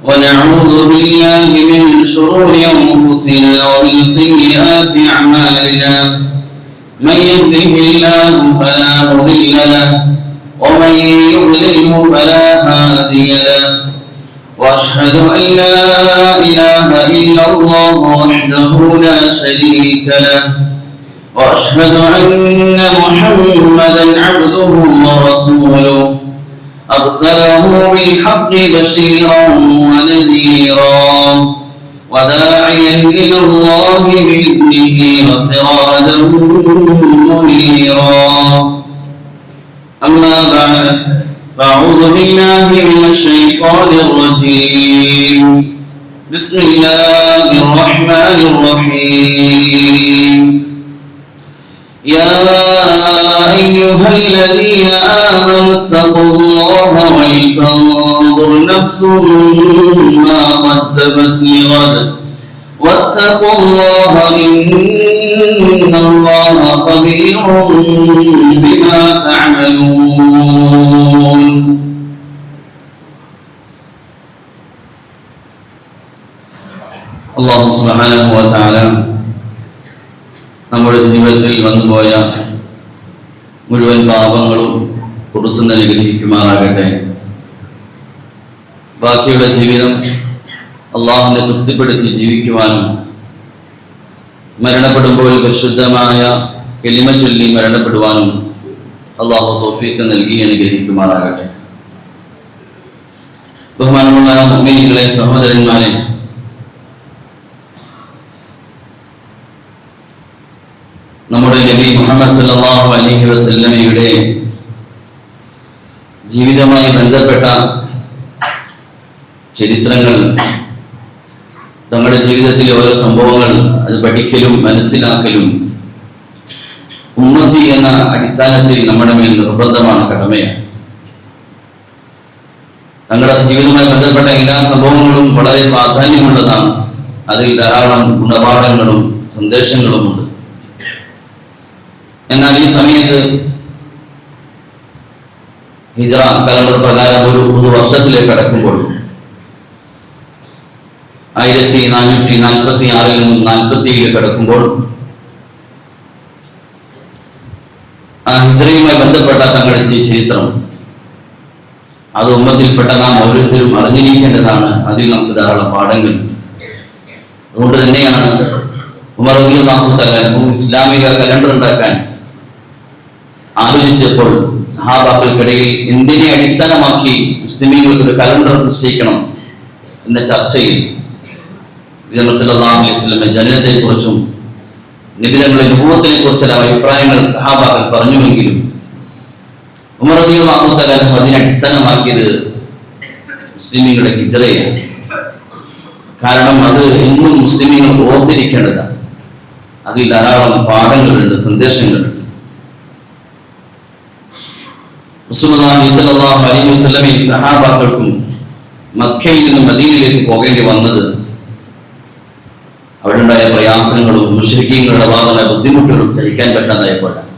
ونعوذ بالله من شرور أنفسنا ومن سيئات أعمالنا من يهده الله فلا مضل له ومن يضلله فلا هادي له وأشهد أن لا إله إلا الله وحده لا شريك له وأشهد أن محمدا عبده ورسوله أرسله بالحق بشيرا ونذيرا وداعيا إلى الله بإذنه وسراجا منيرا أما بعد فأعوذ بالله من الشيطان الرجيم بسم الله الرحمن الرحيم يا أيها الذين آمنوا اتقوا الله ولتنظر نفس ما قدمت لغد واتقوا الله إن الله خبير بما تعملون. الله سبحانه وتعالى നമ്മുടെ ജീവിതത്തിൽ വന്നുപോയ മുഴുവൻ പാപങ്ങളും പുറത്തു അനുഗ്രഹിക്കുമാറാകട്ടെ. ബാക്കിയുള്ള ജീവിതം അള്ളാഹുവിനെ തൃപ്തിപ്പെടുത്തി ജീവിക്കുവാനും മരണപ്പെടുമ്പോൾ പരിശുദ്ധമായ കലിമ ചൊല്ലി മരണപ്പെടുവാനും അള്ളാഹു തൗഫീഖ് നൽകി അനുഗ്രഹിക്കുമാറാകട്ടെ. ബഹുമാനമുള്ള മുഅ്മിനീങ്ങളെ, സഹോദരന്മാരെ, നമ്മുടെ നബി മുഹമ്മദ് സല്ലല്ലാഹു അലൈഹി വസല്ലമയുടെ ജീവിതവുമായി ബന്ധപ്പെട്ട ചരിത്രങ്ങൾ, നമ്മുടെ ജീവിതത്തിലെ ഓരോ സംഭവങ്ങൾ അത് പഠിക്കലും മനസ്സിലാക്കലും ഉമ്മത്തി എന്ന അടിസ്ഥാനത്തിൽ നമ്മുടെ മേൽ നിർബന്ധമാണ്, കടമയാണ്. തങ്ങളുടെ ജീവിതവുമായി ബന്ധപ്പെട്ട എല്ലാ സംഭവങ്ങളും വളരെ പ്രാധാന്യമുള്ളതാണ്. അതിൽ ധാരാളം ഗുണപാഠങ്ങളും സന്ദേശങ്ങളുമുണ്ട്. എന്നാൽ ഈ സമയത്ത് ഹിജ്റ കലണ്ടർ പ്രകാരം ഒരു പുതുവർഷത്തിലേക്ക് കടക്കുമ്പോൾ 1446 നിന്നും 47 കടക്കുമ്പോൾ ആ ഹിജ്റയുമായി ബന്ധപ്പെട്ട തങ്ങളുടെ ചരിത്രം അത് ഉമ്മത്തിൽപ്പെട്ട നാം ഓരോരുത്തരും അറിഞ്ഞിരിക്കേണ്ടതാണ്. അതിൽ നമുക്ക് ധാരാളം പാഠങ്ങളുണ്ട്. അതുകൊണ്ട് തന്നെയാണ് ഉമർ റളിയല്ലാഹു തആല ഇസ്ലാമിക കലണ്ടർ ഉണ്ടാക്കാൻ ആലോചിച്ചപ്പോൾ സഹാബാക്കൾക്കിടയിൽ എന്തിനെ അടിസ്ഥാനമാക്കി മുസ്ലിമീങ്ങൾക്ക് ഒരു കലണ്ടർ നിശ്ചയിക്കണം എന്ന ചർച്ചയിൽ നബി സല്ലല്ലാഹു അലൈഹി വസല്ലം ജനനത്തെക്കുറിച്ചും നബി തങ്ങളുടെ നബുവത്തിനെ കുറിച്ചുള്ള അഭിപ്രായങ്ങൾ സഹാബാക്കൾ പറഞ്ഞുവെങ്കിലും ഉമർ റളിയല്ലാഹു തആല അതിനെ അടിസ്ഥാനമാക്കിയത് മുസ്ലിമീങ്ങളുടെ ഹിജ്റയാണ്. കാരണം അത് എന്നും മുസ്ലിമീങ്ങൾ ഓർത്തിരിക്കേണ്ടതാണ്. അതിൽ ധാരാളം പാഠങ്ങളുണ്ട്, സന്ദേശങ്ങളുണ്ട്. റസൂലുള്ളാഹി സ്വല്ലല്ലാഹു അലൈഹി വസല്ലമയും സഹാബാക്കൾക്കും മക്കയിൽ നിന്ന് മദീനയിലേക്ക് പോകേണ്ടി വന്നത് അവിടെ ഉണ്ടായ പ്രയാസങ്ങളും മുശ്രിക്കീങ്ങളുടെ ഭാഗമായ ബുദ്ധിമുട്ടുകളും സഹിക്കാൻ പറ്റാതായപ്പോഴാണ്.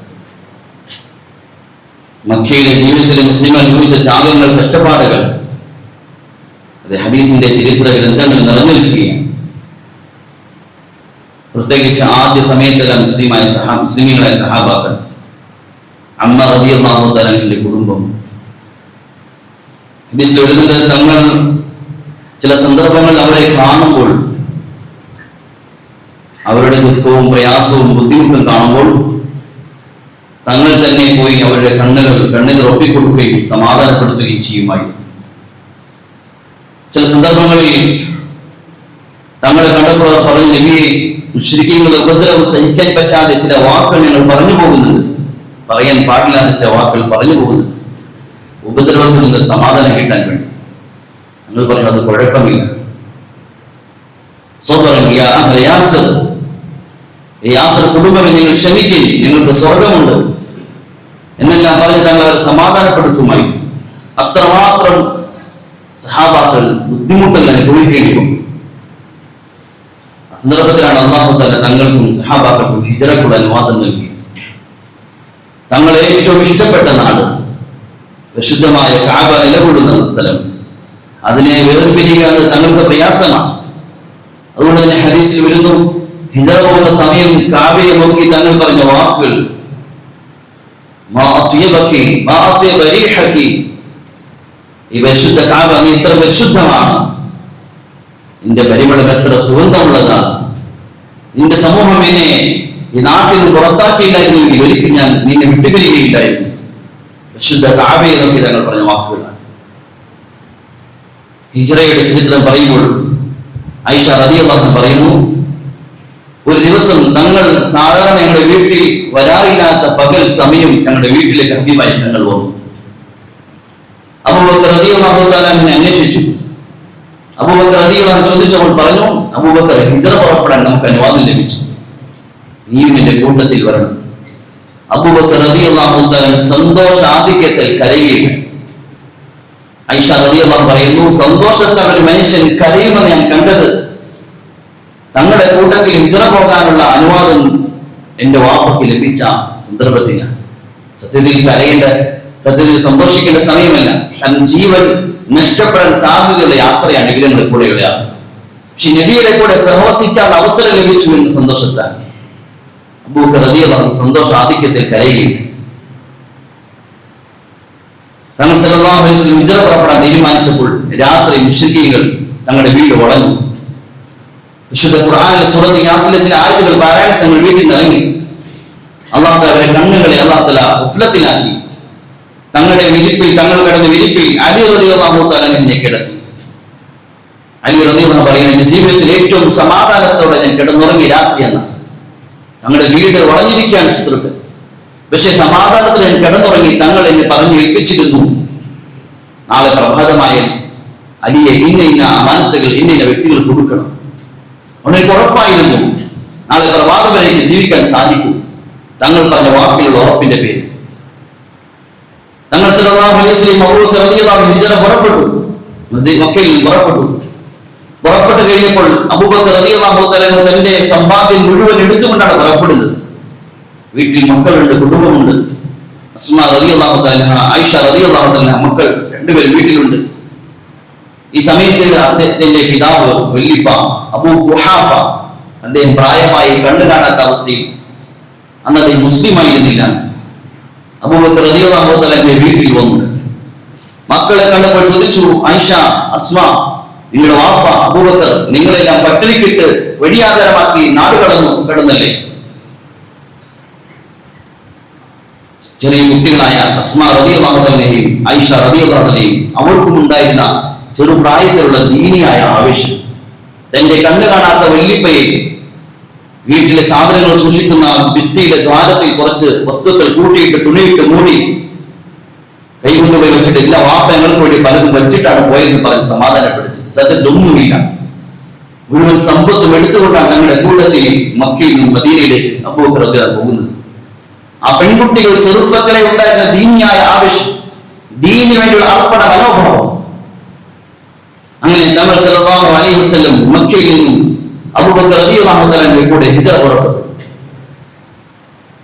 മക്കയിലെ ജീവിതത്തിലെ മുസ്ലിം അനുഭവിച്ച ത്യാഗങ്ങൾ, കഷ്ടപ്പാടുകൾ അത് ഹദീസിന്റെ ചരിത്ര ഗ്രന്ഥങ്ങൾ നിറഞ്ഞു നിൽക്കുകയാണ്. പ്രത്യേകിച്ച് ആദ്യ സമയത്തെല്ലാം മുസ്ലിമീങ്ങളായ സഹാബാക്കൾ, അമ്മ റളിയല്ലാഹു തആലയുടെ കുടുംബം, ഹദീസിൽ എഴുതുന്നത് തങ്ങൾ ചില സന്ദർഭങ്ങൾ അവരെ കാണുമ്പോൾ, അവരുടെ ദുഃഖവും പ്രയാസവും ബുദ്ധിമുട്ടും കാണുമ്പോൾ തങ്ങൾ തന്നെ പോയി അവരുടെ കണ്ണുകൾ ഒപ്പിക്കൊടുക്കുകയും സമാധാനപ്പെടുത്തുകയും ചെയ്യുമായിരുന്നു. ചില സന്ദർഭങ്ങളിൽ തങ്ങളെ കണ്ടപ്പോൾ പറഞ്ഞു, നബിയെ, മുശ്രിക്കീങ്ങളുടെ ഉപദ്രവം സഹിക്കാൻ പറ്റാതെ ചില വാക്കുകൾ ഞങ്ങൾ പറഞ്ഞു പോകുന്നുണ്ട്, പറയാൻ പാടില്ലാത്ത ചില വാക്കുകൾ പറഞ്ഞു പോകുന്നുണ്ട്, ഉപദ്രവത്തിൽ നിന്ന് സമാധാനം കിട്ടാൻ വേണ്ടി. ഞങ്ങൾ പറഞ്ഞു, അത് കുഴപ്പമില്ല, യാസർ കുടുംബമേ, നിങ്ങൾ ക്ഷമിക്കും, നിങ്ങൾക്ക് സ്വർഗമുണ്ട് എന്നെല്ലാം പറഞ്ഞ് തങ്ങൾ അവരെ സമാധാനപ്പെടുത്തുമായിരുന്നു. അത്രമാത്രം സഹാബാക്കൾ ബുദ്ധിമുട്ടുകൾ അനുഭവിക്കേണ്ടി വന്നു. സന്ദർഭത്തിലാണ് അല്ലാഹു തആല തങ്ങൾക്കും സഹാബാക്കൾക്കും ഹിജ്റയ്ക്കുള്ള അനുവാദം നൽകി. തങ്ങളെ ഏറ്റവും ഇഷ്ടപ്പെട്ട നാട്, പരിശുദ്ധമായ കഅബ നിലകൊള്ളുന്ന സ്ഥലം, അതിനെ വേർപിരിക്കുക എന്നത് തങ്ങൾക്ക് പ്രയാസമാണ്. അതുകൊണ്ട് തന്നെ ഹദീസിൽ വരുന്നു, ഹിജറ പോകുന്ന സമയം കാബയെ നോക്കി തങ്ങൾ പറഞ്ഞ വാക്കുകൾ, ഈ പരിശുദ്ധ കാബ നീ ഇത്ര പരിശുദ്ധമാണ്, നിന്റെ പരിമളം എത്ര സുഗന്ധമുള്ളതാണ്, നിന്റെ സമൂഹം എന്നെ ഈ നാട്ടിൽ നിന്ന് പുറത്താക്കിയില്ലായിരുന്നെങ്കിൽ ഒരിക്കലും ഞാൻ നിന്നെ വിട്ടുപിരികയില്ലായിരുന്നു. പരിശുദ്ധ കാബയെ നോക്കി തങ്ങൾ പറഞ്ഞ വാക്കുകളാണ്. ഹിജ്റയുടെ ചരിത്രം പറയുമ്പോൾ ആയിഷ റളിയല്ലാഹു അൻഹ പറയുന്നു, ഒരു ദിവസം തങ്ങൾ സാധാരണ ഞങ്ങളുടെ വീട്ടിൽ വരാറില്ലാത്ത പകൽ സമയം ഞങ്ങളുടെ വീട്ടിലേക്ക് ഹബീബായി തങ്ങൾ വന്നു. അബൂബക്കർ റളിയല്ലാഹു തആല അന്വേഷിച്ചു. അബൂബക്കർ റളിയല്ലാഹു ചോദിച്ചപ്പോൾ പറഞ്ഞു, അബൂബക്കർ, ഹിജ്റ പുറപ്പെടാൻ നമുക്ക് അനുവാദം ലഭിച്ചു, നീയും എന്റെ കൂട്ടത്തിൽ വരണം. അബൂബക്കർ റളിയല്ലാഹു തആല സന്തോഷാധിക്യത്തിൽ കരയുകയാണ്. ആയിഷ റളിയല്ലാഹു പറയുന്നു, സന്തോഷത്താൽ ഒരു മനുഷ്യൻ കരയുമെന്ന് ഞാൻ കണ്ടത് തങ്ങളുടെ കൂട്ടത്തിൽ ഹിജ്റ പോകാനുള്ള അനുവാദം എന്റെ വാപ്പയ്ക്ക് ലഭിച്ച സന്ദർഭത്തിലാണ്. സത്യത്തിൽ സന്തോഷിക്കേണ്ട സമയമല്ല, തൻ ജീവൻ നഷ്ടപ്പെടാൻ സാധ്യതയുള്ള യാത്രയാണ് നബിയുടെ കൂടെയുള്ള യാത്ര. പക്ഷെ നബിയുടെ കൂടെ സഹവസിക്കാൻ അവസരം ലഭിച്ചു എന്ന് സന്തോഷത്താൽ അബൂബക്കർ റളിയല്ലാഹു സന്തോഷ ആധിക്യത്തിൽ കരയുകയാണ്. തങ്ങൾ സല്ലല്ലാഹു അലൈഹി വസല്ലം ഹിജ്റ പുറപ്പെടാൻ തീരുമാനിച്ചപ്പോൾ രാത്രി മുശ്രിക്കീകൾ തങ്ങളുടെ വീട് വളഞ്ഞു. വിശുദ്ധ ഖുർആനിലെ സൂറത്ത് യാസീനിലെ ചില ആയത്തുകൾ പാരായണം തങ്ങൾ വീട്ടിൽ ഇറങ്ങി. അല്ലാഹു തആല അവരുടെ കണ്ണുകളെ അല്ലാഹു തആല ഉഫ്ലത്തിലാക്കി. തങ്ങളുടെ വിരിപ്പിൽ, തങ്ങൾ കിടന്ന വിരിപ്പിൽ അലി റളിയല്ലാഹു തആല എന്നെ കിടത്തി. അലി റളിയല്ലാഹു പറയുന്നു, എന്റെ ജീവിതത്തിൽ ഏറ്റവും സമാധാനത്തോടെ ഞാൻ കിടന്നുറങ്ങി രാത്രി എന്നാണ്. തങ്ങളുടെ വീട് വളഞ്ഞിരിക്കുകയാണ് ശത്രുക്കൾ, പക്ഷെ സമാധാനത്തിൽ ഞാൻ കിടന്നുറങ്ങി. തങ്ങൾ എന്നെ പറഞ്ഞു ഏൽപ്പിച്ചിരുന്നു, നാളെ പ്രഭാതമായ അലിയെ ഇന്ന അമാനത്തുകൾ ഇന്ന വ്യക്തികൾ കൊടുക്കണം. അവർക്ക് ഉറപ്പായിരുന്നു നാളെ പ്രഭാതം വരെ ജീവിക്കാൻ സാധിക്കും. തങ്ങൾ പറഞ്ഞ വാക്കുകളുടെ ഉറപ്പിന്റെ പേര് തങ്ങൾ സല്ലല്ലാഹു അലൈഹി വസല്ലം അബൂബക്കർ റളിയല്ലാഹു അൻഹു ഹിജ്റ പുറപ്പെട്ടു, മക്കയിൽ പുറപ്പെട്ടു കഴിഞ്ഞപ്പോൾ അബൂബക്കർ റളിയല്ലാഹു തആല തന്റെ സമ്പാദ്യം മുഴുവൻ എടുത്തുകൊണ്ടാണ് പുറപ്പെടുന്നത്. വീട്ടിൽ മക്കളുണ്ട്, കുടുംബമുണ്ട്. അസ്മാ റളിയല്ലാഹു തആല, ആയിഷ റളിയല്ലാഹു തആല മക്കൾ രണ്ടുപേരും വീട്ടിലുണ്ട്. ഈ സമയത്ത് അദ്ദേഹത്തിന്റെ പിതാവ് വല്ലിപ്പ അബൂ ഖുഹാഫ, അദ്ദേഹം പ്രായമായി കണ്ടു കാണാത്ത അവസ്ഥയിൽ, അന്ന് അദ്ദേഹം മുസ്ലിമായിരുന്നില്ല. അബൂബക്കർ റളിയല്ലാഹു തആലയുടെ വീട്ടിൽ വന്നു. മക്കളെ കണ്ടപ്പോൾ ചോദിച്ചു, ആയിഷ, അസ്മാ, നിങ്ങളുടെ വാപ്പ അബൂബക്കർ നിങ്ങളെല്ലാം പട്ടിണിക്കിട്ട് വഴിയാധാരമാക്കി നാട് കിടന്നല്ലേ? ചെറിയ കുട്ടികളായ അസ്മാ റളിയല്ലാഹു തആലയും ആയിഷ റളിയല്ലാഹു തആലയും അവർക്കും ഉണ്ടായിരുന്ന ചെറുപ്രായത്തിലുള്ള ദീനിയായ ആവേശം. തന്റെ കണ്ണു കാണാത്ത വല്ലിപ്പയെ വീട്ടിലെ സാധനങ്ങൾ സൂക്ഷിക്കുന്ന ഭിത്തിയുടെ ദ്വാരത്തിൽ കുറച്ച് വസ്തുക്കൾ കൂട്ടിയിട്ട് തുണിയിട്ട് മൂടി കൈകൊണ്ടുപോയി വെച്ചിട്ട്, ഇല്ല വാപ്പ ഞങ്ങൾക്ക് വേണ്ടി പലതും വെച്ചിട്ടാണ് പോയതെന്ന് പറഞ്ഞ് സമാധാനപ്പെടുത്തി. സത്യത്തിൽ ഒന്നുമില്ല, മുഴുവൻ സമ്പത്തും എടുത്തുകൊണ്ടാണ് ഞങ്ങളുടെ കൂട്ടത്തിൽ മക്കയിൽ നിന്നും മദീനയിലേക്ക് അബൂബക്കർ റളിയല്ലാഹു പോകുന്നത്. ആ പെൺകുട്ടികൾ ചെറുപ്പത്തിലെ ഉണ്ടായിരുന്ന ദീനിയായ ആവേശം, ദീനിനു വേണ്ടിയുള്ള അർപ്പണ മനോഭാവം. അങ്ങനെ തങ്ങൾ സല്ലല്ലാഹു അലൈഹി വസല്ലം മക്കയിൽ നിന്നും അബൂബക്കർ റളിയല്ലാഹു തആലയുടെ കൂടെ ഹിജ്റ പുറപ്പെട്ടു.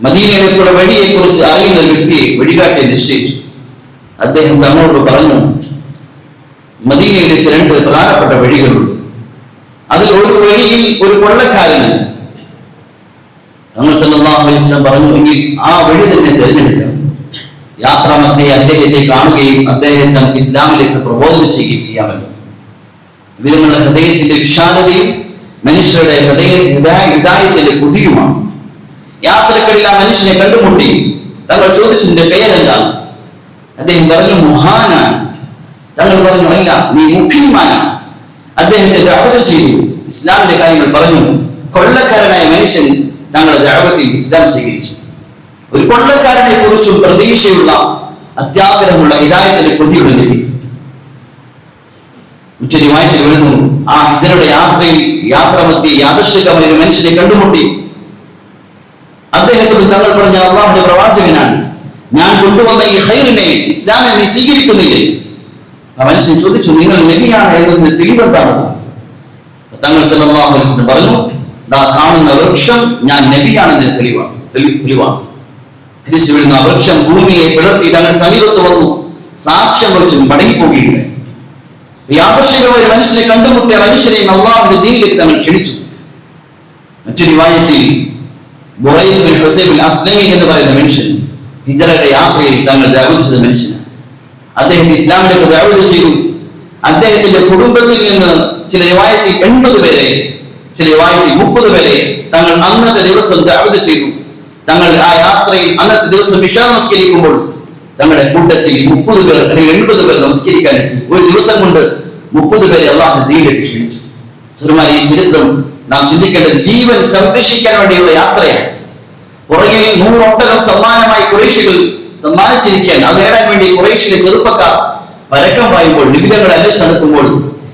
മദീനയിലേക്കുള്ള വഴിയെ കുറിച്ച് അറിയുന്ന ഒരു വ്യക്തിയെ വഴികാട്ടി നിശ്ചയിച്ചു. അദ്ദേഹം തങ്ങളോട് പറഞ്ഞു, മദീനയിലേക്ക് രണ്ട് പ്രധാനപ്പെട്ട വഴികളുണ്ട്, അതിൽ ഒരു വഴിയിൽ ഒരു കൊള്ളക്കാരനുണ്ട്. തങ്ങൾ സല്ലല്ലാഹു അലൈഹി വസല്ലം പറഞ്ഞു, എങ്കിൽ ആ വഴി തന്നെ തിരഞ്ഞെടുക്കണം. യാത്രാമധ്യേ അദ്ദേഹത്തെ കാണുകയും അദ്ദേഹത്തെ ഇസ്ലാമിലേക്ക് പ്രബോധനം ചെയ്യുകയും ചെയ്യാമല്ലോ. ഇത് നിങ്ങളുടെ ഹൃദയത്തിന്റെ വിശാലതയും മനുഷ്യരുടെ ഹിദായത്തിന്റെ കൊതിയുമാണ്. യാത്രക്കിടയിൽ ആ മനുഷ്യനെ കണ്ടുമുട്ടി. തങ്ങൾ ചോദിച്ചു, നിന്റെ പേരെന്താണ്? അദ്ദേഹം പറഞ്ഞു, മുഹാനാണ്. തങ്ങൾ പറഞ്ഞു, അല്ല, നീ മുഖ്യമാനാണ്. അദ്ദേഹത്തെ ദഅവത്ത് ചെയ്തു, ഇസ്ലാമിന്റെ കാര്യങ്ങൾ പറഞ്ഞു. കൊള്ളക്കാരനായ മനുഷ്യൻ തങ്ങളുടെ ദഅവത്തിൽ ഇസ്ലാം സ്വീകരിച്ചു. ഒരു കൊള്ളക്കാരനെ കുറിച്ചും പ്രതീക്ഷയുള്ള, അത്യാഗ്രഹമുള്ള, ഹിദായത്തിന്റെ കൊതിയുള്ള നബി. ഉച്ചരിവായത്തിൽ വരുന്നു, ആ ഹിജ്റയുടെ യാത്രാമധ്യേ യാദൃശ്ചികമായ ഒരു മനുഷ്യനെ കണ്ടുമുട്ടി. അദ്ദേഹത്തോട് തങ്ങൾ പറഞ്ഞ, അല്ലാഹുവിന്റെ പ്രവാചകനാണ്, ഞാൻ കൊണ്ടുവന്ന ഈ ഖൈറിനെ, ഇസ്ലാമിനെ നീ സ്വീകരിക്കുന്നില്ലേ? ആ മനുഷ്യൻ ചോദിച്ചു, നിങ്ങൾ നബിയാണ് എന്നതിന് തെളിവെന്താണ്? തങ്ങൾ സല്ലല്ലാഹു അലൈഹി വസല്ലം പറഞ്ഞു, ദാ കാണുന്ന വൃക്ഷം ഞാൻ നബിയാണെന്നതിന് തെളിവാണ്. ഹദീസിൽ വരുന്ന ആ വൃക്ഷം ഭൂമിയെ പിളർത്തി തങ്ങളുടെ സമീപത്ത് വന്നു സാക്ഷ്യം വഹിച്ചു മടങ്ങിപ്പോകുകയുണ്ടായി. യാദൃശ്ചികമായ മനുഷ്യനെ കണ്ടുമുട്ടിയ മനുഷ്യനെയും അള്ളാഹുവിന്റെ ദീനിലേക്ക് തങ്ങൾ ക്ഷണിച്ചു. മറ്റൊരു റിവായത്തിൽ ബുറൈദ് ബിൻ ഹുസൈബ് അസ്ലമി എന്ന് പറയുന്ന മനുഷ്യൻ ഹിജ്റയുടെ യാത്രയിൽ തങ്ങൾ ദഅവത്ത് ചെയ്ത മനുഷ്യനാണ്. അദ്ദേഹത്തെ ഇസ്ലാമിലേക്ക് ദഅവത്ത് ചെയ്തു. അദ്ദേഹത്തിന്റെ കുടുംബത്തിൽ നിന്ന് ചില റിവായത്തിൽ 80 പേരെ, ചില റിവായത്തിൽ 30 പേരെ തങ്ങൾ അന്നത്തെ ദിവസം ദഅവത്ത് ചെയ്തു. തങ്ങൾ ആ യാത്രയിൽ അന്നത്തെ ദിവസം ഇശാ നമസ്കരിക്കുമ്പോൾ തങ്ങളുടെ കൂട്ടത്തിൽ 30 പേർ അല്ലെങ്കിൽ 80 പേർ നമസ്കരിക്കാൻ എത്തി. ഒരു ദിവസം കൊണ്ട് 30 പേരെ അള്ളാഹുവിന്റെ ദീനിലേക്ക് ക്ഷണിച്ചു. സുഹൃത്തുക്കളേ, ഈ ചരിത്രം നാം ചിന്തിക്കേണ്ടത് ജീവൻ സംരക്ഷിക്കാൻ വേണ്ടിയുള്ള യാത്രയാണ്. പുറകിൽ 100 ഒട്ടകം സമ്മാനമായി ഖുറൈശികൾ സമ്മാനിച്ചിരിക്കാൻ, അത് നേടാൻ വേണ്ടി ഖുറൈശിലെ ചെറുപ്പക്കാർ പരക്കം പായുമ്പോൾ, നിബിധങ്ങളെ അന്വേഷിച്ച് നടക്കുമ്പോൾ,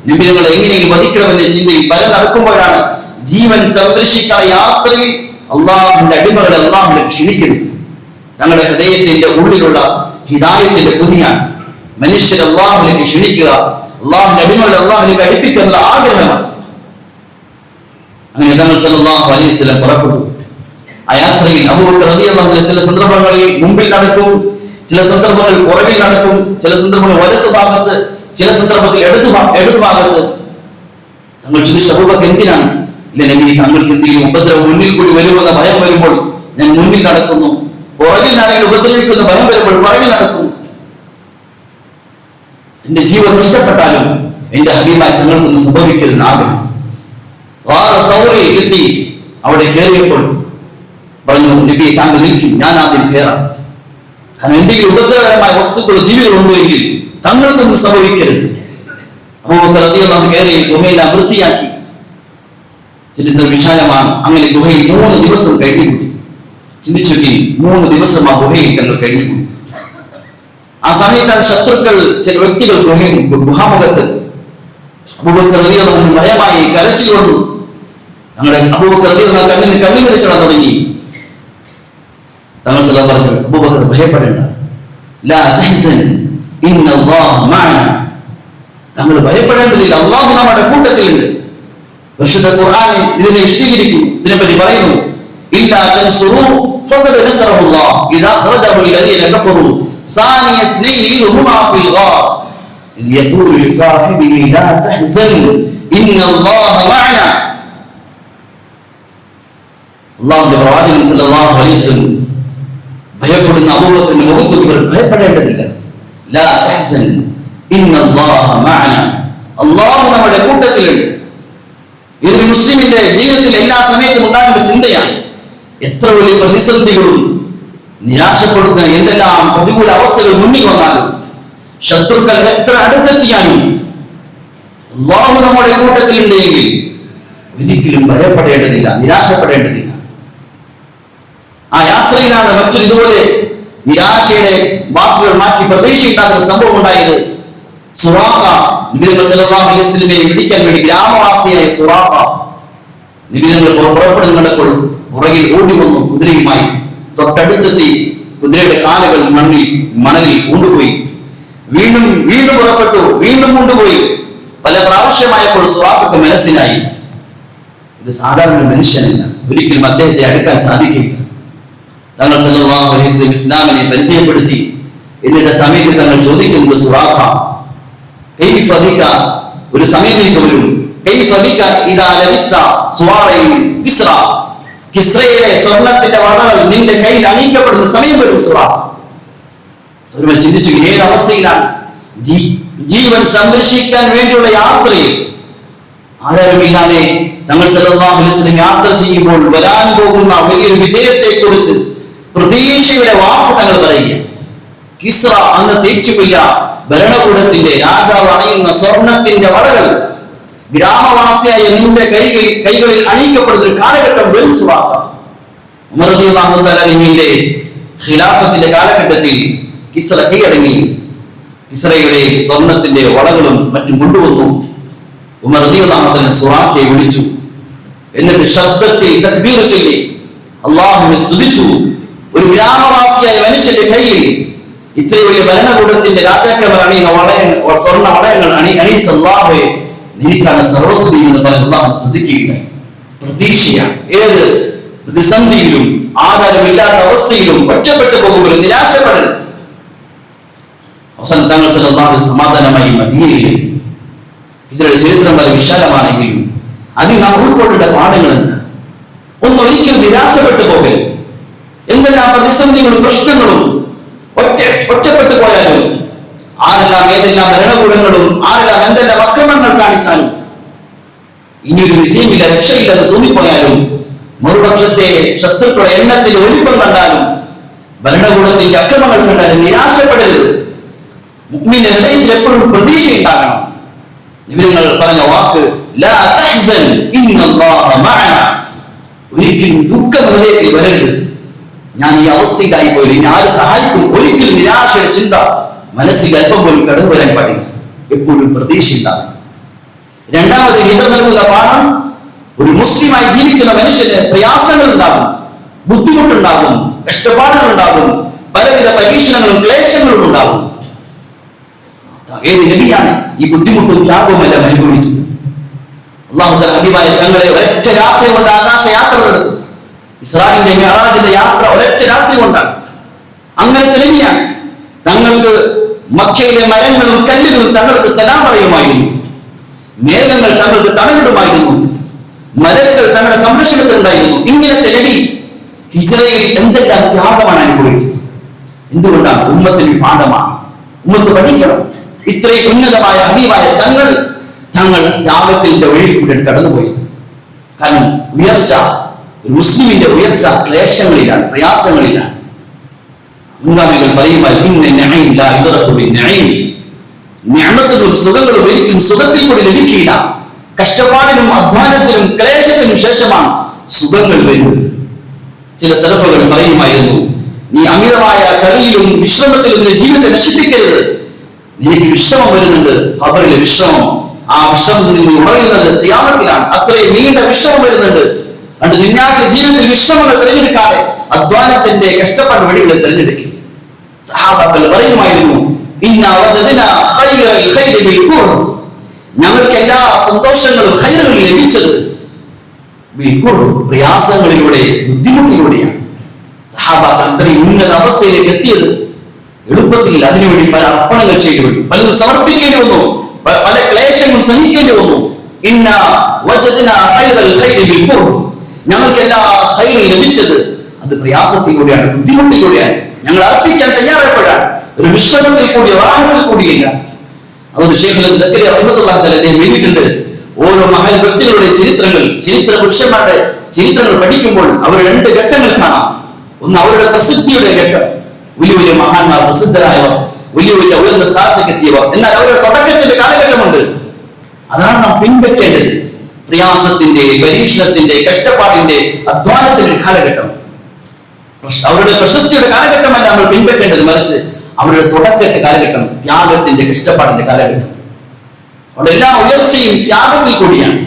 നിബിധങ്ങളെ എങ്ങനെയെങ്കിലും വധിക്കണമെന്ന ചിന്തയിൽ പല നടക്കുമ്പോഴാണ് ജീവൻ സംരക്ഷിക്കുന്ന യാത്രയിൽ അള്ളാഹുവിന്റെ അടിമകളെ അള്ളാഹുവിനെ ക്ഷണിക്കുന്നത്. ഞങ്ങളുടെ ഹൃദയത്തിന്റെ ഉള്ളിലുള്ള ഹിദായത്തിന്റെ പുതിയാണ് മനുഷ്യരെ അള്ളാഹുവിലേക്ക് ക്ഷണിക്കുക, അള്ളാഹുവിന്റെ അടിമകളെ അള്ളാഹുവിലേക്ക് അടുപ്പിക്കാനുള്ള ആഗ്രഹമാണ്. അങ്ങനെ തങ്ങൾ സല്ലല്ലാഹു അലൈഹി വസല്ലം പുറപ്പെട്ടു. ആ യാത്രയിൽ അബൂബക്കർ റളിയല്ലാഹു അൻഹു ചില സന്ദർഭങ്ങളിൽ മുമ്പിൽ നടക്കും, ചില സന്ദർഭങ്ങളിൽ പുറകിൽ നടക്കും, ചില സന്ദർഭങ്ങളിൽ വലതു ഭാഗത്ത്, ചില സന്ദർഭത്തിൽ ഇടതു ഭാഗത്ത്. തങ്ങൾ ചോദിച്ചു, അബൂബക്കർ എന്തിനാണ്? ഇല്ല നബി, താങ്കൾക്ക് എന്തെങ്കിലും ഉപദ്രവം മുന്നിൽ കൂടി വരുമെന്ന ഭയം വരുമ്പോൾ ഞാൻ മുന്നിൽ നടക്കുന്നു, പുറകിൽ ആരെങ്കിലും ഉപദ്രവിക്കുന്ന ഭയം വരുമ്പോൾ പുറകിൽ നടക്കുന്നു. എന്റെ ജീവൻ നഷ്ടപ്പെട്ടാലും എന്റെ ഹബീബായി തങ്ങൾക്കൊന്നും സംഭവിക്കരുതെന്ന് ആഗ്രഹം. സൗറയിൽ എത്തി. അവിടെ കയറിയപ്പോൾ പറഞ്ഞു, നബി താങ്കൾ നിൽക്കും, ഞാൻ ആദ്യം കയറാം. കാരണം എന്തെങ്കിലും ഉപദ്രവകരമായ വസ്തുക്കൾ ജീവികളുണ്ടോ എങ്കിൽ തങ്ങൾക്കൊന്നും സംഭവിക്കരുത്. അബൂബക്കർ റളിയല്ലാഹു അൻഹു കയറി ഗുഹയെല്ലാം വൃത്തിയാക്കി. ചരിത്രം വിശാലമാണ്. അങ്ങനെ ഗുഹയിൽ 3 ദിവസം കഴിഞ്ഞുകൂടി. ചിന്തിച്ചെങ്കിൽ 3 ദിവസം ആ ഗുഹയിൽ തങ്ങൾ കഴിഞ്ഞുകൂടി. ആ സമയത്താണ് ശത്രുക്കൾ, ചില വ്യക്തികൾ ഗുഹാമുഖത്ത് അബൂബക്കർ റളിയല്ലാഹു അൻഹു ഭയമായി കരച്ചിൽ. ഞങ്ങളുടെ അബൂബക്കർ റളിയല്ലാഹു അൻഹു കണ്ണീർ വീഴ്ച തുടങ്ങി. തങ്ങൾ സല്ലല്ലാഹു അലൈഹി വസല്ലം, അബൂബക്കർ ഭയപ്പെടേണ്ട, ലാ തഹ്സൻ ഇന്നല്ലാഹ മഅനാ, തങ്ങൾ ഭയപ്പെടേണ്ടതില്ല, അല്ലാഹു നമ്മുടെ കൂട്ടത്തിലുണ്ട്. പരിശുദ്ധ ഖുർആനിൽ ഇതിനെ വിശദീകരിക്കുന്നു, ഇതിനെപ്പറ്റി പറയുന്നു, ഇല്ലാ തൻസുറു ഫഖദ് നസറഹുല്ലാഹ് ഇദാ ഖറജഹു അല്ലദീന കഫറു സാനിയ ഇസ്നൈനി ഹുമാ ഫിൽ ഗാർ ഇദ് യഖൂലു ലിസാഹിബിഹി ലാ തഹ്സൻ ഇന്നല്ലാഹ മഅനാ. അല്ലാഹുവിന്റെ പ്രവാചകൻ സല്ലല്ലാഹു അലൈഹി വസല്ലം ഭയപ്പെടുന്ന അബൂബക്കറിന്റെ മുഖത്ത് ഇവർ ഭയപ്പെടേണ്ടതില്ല. ലാ തഹ്സൻ ഇന്നല്ലാഹ മഅനാ, അല്ലാഹു നമ്മുടെ കൂട്ടത്തിലുണ്ട്. ഇതൊരു മുസ്ലിമിന്റെ ജീവിതത്തിൽ എല്ലാ സമയത്തും ഉണ്ടാകേണ്ട ചിന്തയാണ്. എത്ര വലിയ പ്രതിസന്ധികളും നിരാശപ്പെടുന്ന എന്തെല്ലാം പ്രതികൂല അവസ്ഥകൾ മുന്നിൽ വന്നാലും, ശത്രുക്കൾ എത്ര അടുത്തെത്തിയാലും അല്ലാഹു നമ്മുടെ കൂട്ടത്തിലുണ്ട് എങ്കിൽ ഒരിക്കലും ഭയപ്പെടേണ്ടതില്ല, നിരാശപ്പെടേണ്ടതില്ല. ആ യാത്രയിലാണ് മറ്റൊരു ഇതുപോലെ നിരാശയുടെ വാക്കുകൾ മാറ്റി പ്രതീക്ഷയുണ്ടാകുന്ന സംഭവം ഉണ്ടായത്. സുറാഖ നബി സല്ലല്ലാഹു അലൈഹി വസല്ലമയെ പിടിക്കാൻ വേണ്ടി ഗ്രാമവാസിയായ സുറാഖ നബി പുറപ്പെടുന്നു കണ്ടപ്പോൾ പുറകിൽ ഓടി വന്നു കുതിരയുമായി. തൊട്ടടുത്തെത്തി കുതിരയുടെ കാലുകൾ മണലിൽ കൊണ്ടുപോയി. വീണ്ടും പുറപ്പെട്ടു, വീണ്ടും കൊണ്ടുപോയി. പല പ്രാവശ്യമായപ്പോൾ സുറാഖക്ക് മനസ്സിലായി, ഇത് സാധാരണ മനുഷ്യനല്ല, ഒരിക്കലും അദ്ദേഹത്തെ അടുക്കാൻ സാധിക്കില്ല. തങ്ങൾ സല്ലല്ലാഹു അലൈഹി വസല്ലം ഇസ്ലാമിനെ പരിചയപ്പെടുത്തി. എന്നിട്ട് സമയത്ത് തങ്ങൾ ചോദിക്കുന്നത്, സുറാഖ കൈഫ ബിക, ഒരു സമയത്തേക്ക് വരും, കൈഫ ബിക ഇദാ ലബിസ്ത സുവാറയിൽ കിസ്റ, കിസ്റയിലെ സ്വർണത്തിന്റെ വളകൾ നിന്റെ കയ്യിൽ അണിയിക്കപ്പെടുന്ന സമയം വരും സുറാഖ. ഒരു ചിന്തിച്ചു, ഏത് അവസ്ഥയിലാണ്? ജീവൻ സംരക്ഷിക്കാൻ വേണ്ടിയുള്ള യാത്രയിൽ ആരാരുമില്ലാതെ തങ്ങൾ സല്ലല്ലാഹു അലൈഹി വസല്ലം യാത്ര ചെയ്യുമ്പോൾ വരാൻ പോകുന്ന വലിയൊരു വിജയത്തെ കുറിച്ച് പ്രതീക്ഷയുടെ വാക്ക് തങ്ങൾ പറയുക. കിസ്റ അന്ന് തേച്ചുമില്ല ഭരണകൂടത്തിന്റെ രാജാവ് അണിയുന്ന സ്വർണത്തിന്റെ വളകൾ ഗ്രാമവാസിയായ നിന്റെ കൈകളിൽ അണിയിക്കപ്പെടുന്ന ഒരു കാലഘട്ടം വരും സുറാഖ. ഉമർ റളിയല്ലാഹു തആല അൻഹുവിന്റെ ഖിലാഫത്തിന്റെ കാലഘട്ടത്തിൽ കിസ്റ കീഴടങ്ങി. കിസ്റയുടെ സ്വർണത്തിന്റെ വളകളും മറ്റും കൊണ്ടുവന്നു. ഉമർ റളിയല്ലാഹു തആല സുറാഖയെ വിളിച്ചു. എന്നിട്ട് ശബ്ദത്തിൽ തക്ബീർ ചൊല്ലി അല്ലാഹുവിനെ സ്തുതിച്ചു. ഒരു ഗ്രാമവാസിയായ മനുഷ്യന്റെ കയ്യിൽ ഇത്രയും വലിയ ഭരണകൂടത്തിന്റെ രാജാക്കന്മാർ അണിയുന്ന സ്വർണ്ണ വളയങ്ങൾ അണിയിച്ച അല്ലാഹുവേ, നിനക്കാണ് സർവസ്വതി എന്ന് പറഞ്ഞ് അല്ലാഹു സ്തുതിക്കുകയുണ്ടായി. പ്രതീക്ഷയാണ്. ഏത് പ്രതിസന്ധിയിലും ആധാരമില്ലാത്ത അവസ്ഥയിലും ഒറ്റപ്പെട്ടു പോകുമ്പോഴും നിരാശപ്പെടരുത്. അവസാനം തങ്ങൾ സല്ലല്ലാഹു അലൈഹി വസല്ലം സമാധാനമായി മദീനയിലെത്തി. ഹിജ്റയുടെ ചരിത്രം വളരെ വിശാലമാണെങ്കിലും അതിൽ നാം ഉൾക്കൊള്ളേണ്ട പാഠങ്ങളെന്ന് ഒരിക്കലും നിരാശപ്പെട്ടു പോകരുത്. എന്തെല്ലാം പ്രതിസന്ധികളും പ്രശ്നങ്ങളും ഒറ്റപ്പെട്ടു പോയാലും, ആരെല്ലാം ഏതെല്ലാം ഭരണകൂടങ്ങളും ആരെല്ലാം എന്തെല്ലാം അക്രമങ്ങൾ കാണിച്ചാലും, ഇനിയൊരു വിജയമില്ല, രക്ഷയില്ലെന്ന് തോന്നിപ്പോയാലും, മറുപക്ഷത്തെ ശത്രുക്കളുടെ എണ്ണത്തിൽ വലിപ്പം കണ്ടാലും, ഭരണകൂടത്തിന്റെ അക്രമങ്ങൾ കണ്ടാലും നിരാശപ്പെടരുത്. മുഅ്മിന്റെ ഹൃദയത്തിൽ എപ്പോഴും പ്രതീക്ഷയുണ്ടാകണം. നിങ്ങൾ പറഞ്ഞ വാക്ക് ലാ തഹ്സൻ ഇന്നല്ലാഹ മഅന. ഒരിക്കലും ദുഃഖം ഹൃദയത്തിൽ വരരുത്. ഞാൻ ഈ അവസ്ഥയിലായി പോയി, ഇനി ആര് സഹായിക്കും? ഒരിക്കലും നിരാശയുടെ ചിന്ത മനസ്സിൽ അല്പം പോലും കടന്നു വരാൻ പാടില്ല. എപ്പോഴും പ്രതീക്ഷയുണ്ടാകും. രണ്ടാമത് ഹിജ്റ നൽകുന്ന പാഠം, ഒരു മുസ്ലിമായി ജീവിക്കുന്ന മനുഷ്യന് പ്രയാസങ്ങൾ ഉണ്ടാകും, ബുദ്ധിമുട്ടുണ്ടാകും, കഷ്ടപ്പാടുകൾ ഉണ്ടാകും, പലവിധ പരീക്ഷണങ്ങളും ക്ലേശങ്ങളും ഉണ്ടാകും. ഏത് നബിയാണ് ഈ ബുദ്ധിമുട്ടും ത്യാഗവും എല്ലാം അനുഭവിച്ചത്? അല്ലാഹു തആല ഹബീബായ തങ്ങളെ ഒരൊറ്റ രാത്രി കൊണ്ട് ആകാശയാത്ര നടത്തി. ഇസ്രാഈലിന്റെ മിഅ്റാജിന്റെ യാത്ര ഒരൊറ്റ രാത്രി കൊണ്ടാണ്. അങ്ങനത്തെ നബിയാണ്. തങ്ങൾക്ക് മക്കയിലെ മരങ്ങളും കല്ലുകളും തങ്ങൾക്ക് സലാം പറയുമായിരുന്നു. മേഘങ്ങൾ തങ്ങൾക്ക് തണലിടുമായിരുന്നു. മലകൾ തങ്ങളുടെ സംരക്ഷണത്തിലുണ്ടായിരുന്നു. ഇങ്ങനത്തെ നബി ഹിജ്റയിൽ എന്തെല്ലാം ത്യാഗമാണ് അനുഭവിച്ചത്? എന്തുകൊണ്ടാണ്? ഉമ്മത്തിന് പാഠമാണ്. ഉമ്മത്ത് പഠിക്കണം. ഇത്രയും ഉന്നതമായ ഹബീബായ തങ്ങൾ ത്യാഗത്തിന്റെ വഴിയിൽ കൂടെ കടന്നുപോയത്. കാരണം ഉയർച്ച, ഒരു മുസ്ലിമിന്റെ ഉയർച്ച ക്ലേശങ്ങളിലാണ്, പ്രയാസങ്ങളിലാണ്. മുൻഗാമികൾ പറയുമ്പോൾ സുഖങ്ങളും ഒരിക്കലും സുഖത്തിൽ കൂടി ലഭിക്കില്ല. കഷ്ടപ്പാടിനും അധ്വാനത്തിനും ക്ലേശത്തിനും ശേഷമാണ് സുഖങ്ങൾ വരുന്നത്. ചില സലഫുകൾ പറയുമായിരുന്നു, നീ അമിതമായ കളിയിലും വിശ്രമത്തിലും നിന്റെ ജീവിതത്തെ നശിപ്പിക്കരുത്. നിനക്ക് വിശ്രമം വരുന്നുണ്ട്, ഖബറിലെ വിശ്രമം. ആ വിശ്രമത്തിൽ നിന്ന് ഉണരുന്നത് ഖിയാമത്തിലാണ്. അത്രയും നീണ്ട വിശ്രമം വരുന്നുണ്ട്. അതുകൊണ്ട് ദുനിയാവിലെ ജീവിതത്തിൽ വിശ്രമങ്ങൾ തിരഞ്ഞെടുക്കാതെ അധ്വാനത്തിന്റെ കഷ്ടപ്പാട് വഴികളെ തിരഞ്ഞെടുക്കും. സഹാബാക്കൾ പറയുമായിരുന്നു, ഞങ്ങൾക്ക് എല്ലാ സന്തോഷങ്ങളും ഖൈറുകളും ലഭിച്ചത് പ്രയാസങ്ങളിലൂടെ, ബുദ്ധിമുട്ടിലൂടെയാണ്. സഹാബാക്കൾ ഇത്രയും ഉന്നത അവസ്ഥയിലേക്ക് എത്തിയത് എളുപ്പത്തിൽ. അതിനുവേണ്ടി പല അർപ്പണങ്ങൾ ചെയ്തു, പലതും സമർപ്പിക്കേണ്ടി വന്നു, പല ക്ലേശങ്ങളും സഹിക്കേണ്ടി വന്നു. ഞങ്ങൾക്ക് എല്ലാ ഖൈറും ലഭിച്ചത് അത് പ്രയാസത്തിലൂടെയാണ്, ബുദ്ധിമുട്ടിലൂടെയാണ്. ഞങ്ങൾ അർപ്പിക്കാൻ തയ്യാറെപ്പെടാൻ ഒരു വിശ്രമത്തിൽ കൂടി, റാഹത്തിൽ കൂടിയില്ല. അതുകൊണ്ട് ശൈഖ് സക്കരിയ റഹ്മത്തുള്ളാഹി അലൈഹി അദ്ദേഹം എഴുതിയിട്ടുണ്ട്, ഓരോ മഹൽ വ്യക്തികളുടെ ചരിത്രങ്ങൾ, ചരിത്ര പുരുഷന്മാരുടെ ചരിത്രങ്ങൾ പഠിക്കുമ്പോൾ അവർ രണ്ട് ഘട്ടങ്ങൾ കാണാം. ഒന്ന് അവരുടെ പ്രസിദ്ധിയുടെ ഘട്ടം, വലിയ വലിയ മഹാന്മാർ, പ്രസിദ്ധരായവർ, വലിയ വലിയ ഉയർന്ന സ്ഥാനത്തേക്ക് എത്തിയവർ. എന്നാൽ അവരുടെ തുടക്കത്തിന്റെ കാലഘട്ടമുണ്ട്, അതാണ് നാം പിൻപറ്റേണ്ടത്. പ്രയാസത്തിന്റെ, പരീക്ഷണത്തിന്റെ, കഷ്ടപ്പാടിന്റെ, അധ്വാനത്തിന്റെ കാലഘട്ടം. അവരുടെ പ്രശസ്തിയുടെ കാലഘട്ടമല്ല നമ്മൾ പിൻപറ്റേണ്ടത്, മറിച്ച് അവരുടെ തുടക്കത്തെ കാലഘട്ടം, ത്യാഗത്തിന്റെ, കഷ്ടപ്പാടിന്റെ കാലഘട്ടം. അവിടെ എല്ലാ ഉയർച്ചയും ത്യാഗത്തിൽ കൂടിയാണ്.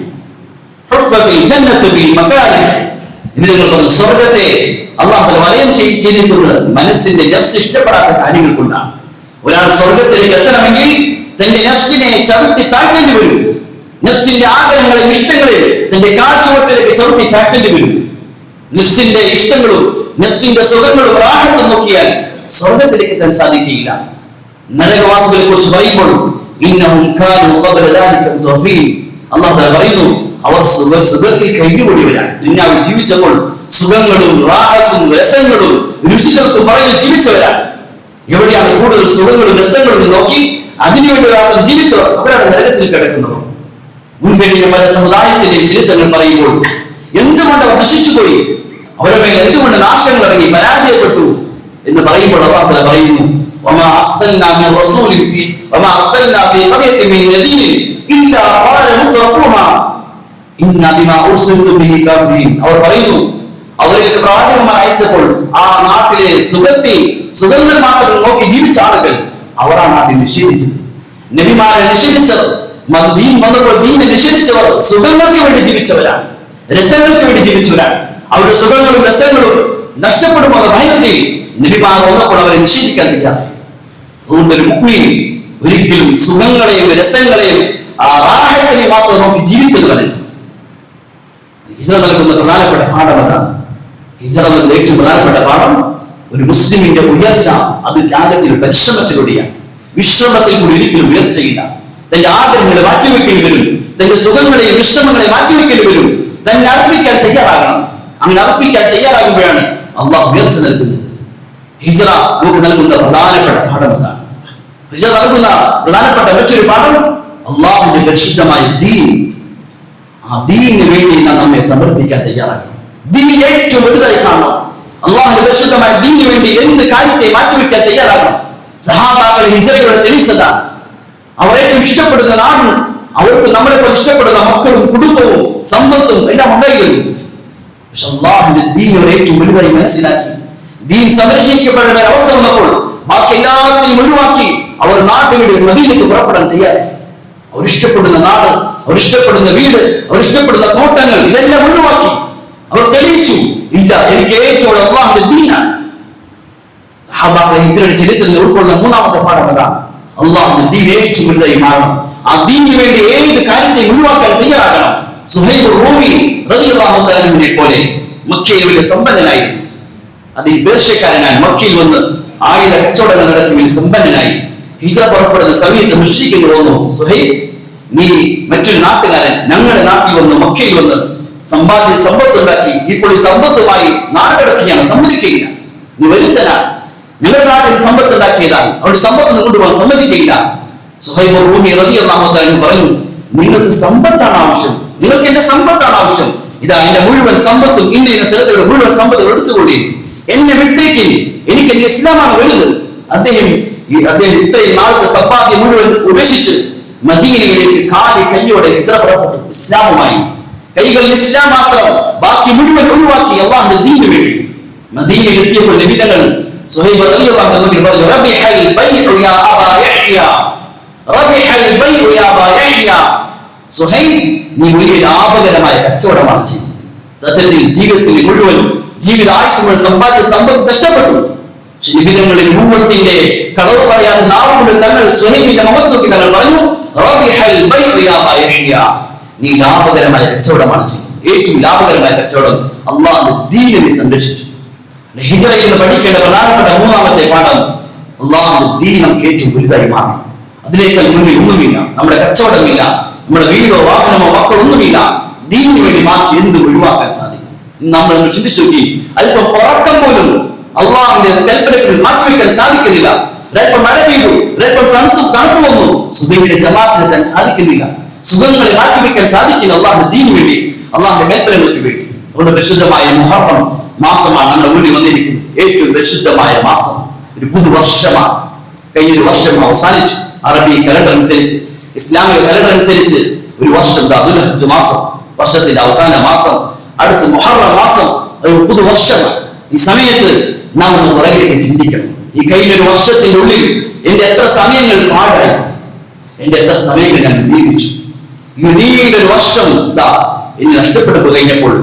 സ്വർഗത്തെ അല്ലാഹു തആല വലയം ചെയ്തിരിക്കുന്നത് മനസ്സിന്റെ നഫ്സ് ഇഷ്ടപ്പെടാത്ത കാര്യങ്ങൾ കൊണ്ടാണ്. ഒരാൾ സ്വർഗത്തിലേക്ക് എത്തണമെങ്കിൽ തന്റെ നഫ്സിനെ ചവിട്ടി താഴ്ത്തേണ്ടി വരും. നഫ്സിന്റെ ആഗ്രഹങ്ങളെ, ഇഷ്ടങ്ങളെ തന്റെ കാഴ്ചവട്ടിലേക്ക് ചവിട്ടി താഴ്ത്തേണ്ടി വരും. നഫ്സിന്റെ ഇഷ്ടങ്ങളും നഫ്സിന്റെ സുഖങ്ങളും റാഹത്തും നോക്കിയാൽ സ്വർഗത്തിലേക്ക് എത്താൻ സാധിക്കുകയില്ല. നരകവാസികളെ കുറിച്ച് പറയുമ്പോൾ അല്ലാഹു തആല പറയുന്നു, അവർ സുഖത്തിൽ കഴിഞ്ഞുകൂടിയവരാണ്. ദുനിയാവിൽ ജീവിച്ചപ്പോൾ സുഖങ്ങളും റാഹത്തും രസങ്ങളും രുചികൾക്കും പറഞ്ഞ് ജീവിച്ചവരാണ്. എവിടെയാണ് കൂടുതൽ സുഖങ്ങളും രസങ്ങളും നോക്കി അതിനുവേണ്ടി ഒരാൾ ജീവിച്ചവർ, അവരാണ് നരകത്തിൽ കിടക്കുന്നവർ. മുൻകഴിഞ്ഞ പല സമുദായത്തിന്റെയും ചരിത്രങ്ങൾ പറയുമ്പോൾ എന്തുകൊണ്ട് അവർ നശിച്ചുപോയി, അവരുടെ മേൽ എന്തുകൊണ്ട് നാശങ്ങൾ ഇറങ്ങി, പരാജയപ്പെട്ടു എന്ന് പറയുമ്പോൾ അല്ലാഹു തആല പറയുന്നു, വമാ അർസൽനാ മിൻ റസൂലിൻ വമാ അർസൽനാ ഫീ ഖറിയത്തിൻ മിൻ നദീരിൻ ഇല്ലാ ഖാല മുത്രഫൂഹാ ഇന്നാ ബിമാ ഉർസിൽതും ബിഹി കാഫിരീൻ. അവർ പറയുന്നു, അവർക്ക് പ്രവാചകന്മാർ അയച്ചപ്പോൾ ആ നാട്ടിലെ സുഗന്ധങ്ങൾ മാത്രം നോക്കി ജീവിച്ച ആളുകൾ അവരാണ് ആദ്യം നിഷേധിച്ചത്. നബിമാരെ നിഷേധിച്ചത്, ദീൻ വന്നപ്പോൾ ദീനെ നിഷേധിച്ചവർ സുഖങ്ങൾക്ക് വേണ്ടി ജീവിച്ചവരാണ്, രസങ്ങൾക്ക് വേണ്ടി ജീവിച്ചവരാണ്. അവരുടെ സുഖങ്ങളും രസങ്ങളും നഷ്ടപ്പെടുമെന്ന ഭയത്തിൽ നബിമാർ വന്നപ്പോൾ അവരെ നിഷേധിക്കാൻ തയ്യാറായി. അതുകൊണ്ട് ഒരു മുഅ്മിൻ ഒരിക്കലും സുഖങ്ങളെയും രസങ്ങളെയും ആ റാഹത്തിനെ മാത്രം നോക്കി ജീവിക്കുന്നവരല്ല. ഹിജ്റ നൽകുന്ന പ്രധാനപ്പെട്ട പാഠം അതാണ്. ഹിജ്റ നൽകുന്ന ഏറ്റവും പ്രധാനപ്പെട്ട പാഠം, ഒരു മുസ്ലിമിന്റെ ഉയർച്ച അത് ത്യാഗത്തിൽ, പരിശ്രമത്തിലൂടെയാണ്. വിശ്രമത്തിൽ കൂടി ഒരിക്കലും ഉയർച്ചയില്ല. തന്റെ ആഗ്രഹങ്ങളെ മാറ്റിവെക്കേണ്ടി വരും, തന്റെ സുഖങ്ങളെയും വിശ്രമങ്ങളെ മാറ്റിവെക്കേണ്ടി വരും. തന്നെ അർപ്പിക്കാൻ തയ്യാറാകണം. അങ്ങനെ അർപ്പിക്കാൻ തയ്യാറാകുമ്പോഴാണ് അള്ളാഹു ഉയർച്ച നൽകുന്നത്. ഹിജ്റ നമുക്ക് നൽകുന്ന പ്രധാനപ്പെട്ട പാഠം എന്താണ്? ഹിജ്റ നൽകുന്ന പ്രധാനപ്പെട്ട മറ്റൊരു പാഠം അള്ളാഹുവിന്റെ പരിശുദ്ധമായ ദീൻ. ആ ദീനിന് വേണ്ടി നാം നമ്മെ സമർപ്പിക്കാൻ തയ്യാറാകണം. ദീൻ ഏറ്റവും വലുതായി കാണണം. അള്ളാഹുവിന്റെ പരിശുദ്ധമായ ദീനിന് വേണ്ടി എന്ത് കാര്യത്തെ മാറ്റിവെക്കാൻ തയ്യാറാകണം. സഹാബാക്കളെ ഹിജ്റയിലൂടെ തെളിയിച്ചതാണ്. അവർ ഏറ്റവും ഇഷ്ടപ്പെടുന്ന നാടും അവർക്ക് നമ്മളെ പോലെ ഇഷ്ടപ്പെടുന്ന മക്കളും കുടുംബവും സമ്പത്തും എല്ലാം ഉണ്ടായിരുന്നു. പക്ഷെ അള്ളാഹുവിന്റെ ദീനിനെ ഏറ്റവും വലുതായി മനസ്സിലാക്കി ദീൻ സംരക്ഷിക്കപ്പെടേണ്ട അവസ്ഥ വന്നപ്പോൾ ബാക്കി എല്ലാത്തിനും ഒഴിവാക്കി അവർ നാട്ടുവിട്ട് നദിയിലേക്ക് പുറപ്പെടാൻ തയ്യാറായി. അവരിഷ്ടപ്പെടുന്ന നാട്, അവരിഷ്ടപ്പെടുന്ന വീട്, അവരിഷ്ടപ്പെടുന്ന തോട്ടങ്ങൾ ഇതെല്ലാം ഒഴിവാക്കി അവർ തെളിയിച്ചു, ഇല്ല, എനിക്ക് ഏറ്റവും അള്ളാഹുവിന്റെ ദീനാണ്. സഹാബാക്കളെ ഹിജ്റയുടെ ചരിത്രത്തിൽ ഉൾക്കൊള്ളുന്ന മൂന്നാമത്തെ പാഠം അതാണ്. അള്ളാഹുവിന്റെ ദീൻ ഏറ്റവും വലുതായി മാറണം. ആ ദീനിന് വേണ്ടി ഏത് കാര്യത്തെ ഒഴിവാക്കാൻ തയ്യാറാകണം. സുഹൈബ് റൂമി റളിയല്ലാഹു തആലയെ പോലെ മക്കയിൽ വലിയ സമ്പന്നനായിരുന്നു. അദ്ദേഹം പേർഷ്യക്കാരനായി മക്കയിൽ വന്ന് ആയുധ കച്ചവടങ്ങൾ നടത്തി വലിയ സമ്പന്നനായി. ഹിജ്റ പുറപ്പെടുന്ന സമയത്ത് മുശ്രിക്കുകൾ വന്നു, സുഹൈബ്, നീ മറ്റൊരു നാട്ടുകാരൻ ഞങ്ങളുടെ നാട്ടിൽ വന്ന് മക്കയിൽ വന്ന് സമ്പത്ത് ഉണ്ടാക്കി, ഇപ്പോൾ ഈ സമ്പത്തുമായി നാട് കടക്കുകയാണ്, സമ്മതിക്കുകയില്ല. നീ വരുത്തനാണ്, ഞങ്ങളുടെ നാട്ടിൽ സമ്പത്ത് ഉണ്ടാക്കിയതാണ്, അവരുടെ സമ്പത്ത് കൊണ്ടുപോകാൻ സമ്മതിക്കുകയില്ല. സുഹൈബ് റൂമി റളിയല്ലാഹു തആല പറഞ്ഞു, നിങ്ങൾക്ക് സമ്പത്താണ് ആവശ്യം, നിങ്ങൾക്ക് എന്റെ സമ്പത്താണ് ആവശ്യം. ഇതാ എന്റെ മുഴുവൻ സമ്പത്തും ഇന്ന സ്ഥലത്തുള്ള മുഴുവൻ സമ്പത്തും എടുത്തുകൊള്ളി, എന്നെ വിട്ടേക്ക്, എനിക്ക് എന്റെ ഇസ്ലാമാണ് വലുത്. അദ്ദേഹം ഇത്രയും നാളത്തെ സമ്പാദ്യം മുഴുവൻ ഉപേക്ഷിച്ച് മദീനയിലേക്ക് കാലി കയ്യോടെ ഹിജ്റ പുറപ്പെട്ടു. ഇസ്ലാമുമായി കൈകളിൽ ഇസ്ലാം മാത്രം, ബാക്കി മുഴുവൻ ഒഴിവാക്കി അള്ളാഹുവിന്റെ ദീനിന് വേണ്ടി. മദീനയിൽ എത്തിയപ്പോൾ നബി തങ്ങൾ സുഹൈബ് റളിയല്ലാഹു അൻഹു പറഞ്ഞു, റബിഹൽ ബൈഉ യാ അബാ യഹ്യ, റബിഹൽ ബൈഉ യാ അബാ യഹ്യ. സുഹൈബ്, നീ വലിയ ലാഭകരമായ കച്ചവടമാണ് ചെയ്യുന്നത്. സത്യത്തിൽ ജീവിതത്തിൽ മുഴുവൻ ജീവിതായുസ്സുകൾ സമ്പാദ്യ സമ്പത്ത് നഷ്ടപ്പെട്ടു. നിബിധങ്ങളിൽ ഭൂമത്തിന്റെ കളവ് പറയാതെ നാവുകൊണ്ട് തങ്ങൾ സുഹൈബിന്റെ മുഖത്ത് നോക്കി തങ്ങൾ പറഞ്ഞു, റബിഹൽ ബൈഉ യാ അബാ യഹ്യ, നീ ലാഭകരമായ കച്ചവടമാണ് ചെയ്യുന്നത്. ഏറ്റവും ലാഭകരമായ കച്ചവടം അള്ളാഹുവിന്റെ ദീനിനെ സംരക്ഷിച്ചു. ഹിജ്റയിൽ നിന്ന് പഠിക്കേണ്ട പ്രധാനപ്പെട്ട മൂന്നാമത്തെ പാഠം അള്ളാഹുവിന്റെ ദീൻ നമുക്ക് ഏറ്റവും വലുതായി മാറണം. അതിനേക്കാൾ മുന്നിൽ ഒന്നുമില്ല, നമ്മുടെ കച്ചവടമില്ല, നമ്മുടെ വീടോ വാഹനമോ മക്കളൊന്നുമില്ല. ദീനിന് വേണ്ടി മാറ്റി എന്ത് ഒഴിവാക്കാൻ സാധിക്കും? നമ്മൾ ചിന്തിച്ചു നോക്കി, അല്പം ഉറക്കം പോലും അള്ളാഹുവിന്റെ കൽപ്പനകൾ മാറ്റിവെക്കാൻ സാധിക്കുന്നില്ല. ഒരല്പം മഴ പെയ്തു, ഒരല്പം തണുപ്പ് വന്നു, സുബഹിയുടെ ജമാഅത്തിനെത്താൻ സാധിക്കുന്നില്ല. സുഖങ്ങളെ മാറ്റിവെക്കാൻ സാധിക്കില്ല അള്ളാഹുവിന്റെ ദീനിന് വേണ്ടി, അള്ളാഹുവിന്റെ കൽപ്പനകൾക്ക് വേണ്ടി. അതുകൊണ്ട് പരിശുദ്ധമായ മുഹറം മാസമാണ് നമ്മുടെ മുന്നിൽ വന്നിരിക്കുന്നത്. ഏറ്റവും പരിശുദ്ധമായ മാസം, ഒരു പുതുവർഷമാണ്. കഴിഞ്ഞൊരു വർഷം അവസാനിച്ചു. അറബി കലണ്ടർ അനുസരിച്ച്, ഇസ്ലാമിക കലണ്ടർ അനുസരിച്ച് ഒരു വർഷം ദുൽഹജ്ജ് മാസം, വർഷത്തിന്റെ അവസാന മാസം. അടുത്ത മുഹറം മാസം, ഒരു പുതുവർഷമാണ്. ഈ സമയത്ത് നാം ഒന്ന് പുറകിലേക്ക് ചിന്തിക്കണം. ഈ കഴിഞ്ഞൊരു വർഷത്തിന്റെ ഉള്ളിൽ എന്റെ എത്ര സമയങ്ങൾ പാഴായി, എന്റെ എത്ര സമയങ്ങൾ ഞാൻ ഉപയോഗിച്ചു. ഈ നീണ്ടൊരു വർഷം എന്നെ നഷ്ടപ്പെട്ടു കഴിഞ്ഞപ്പോൾ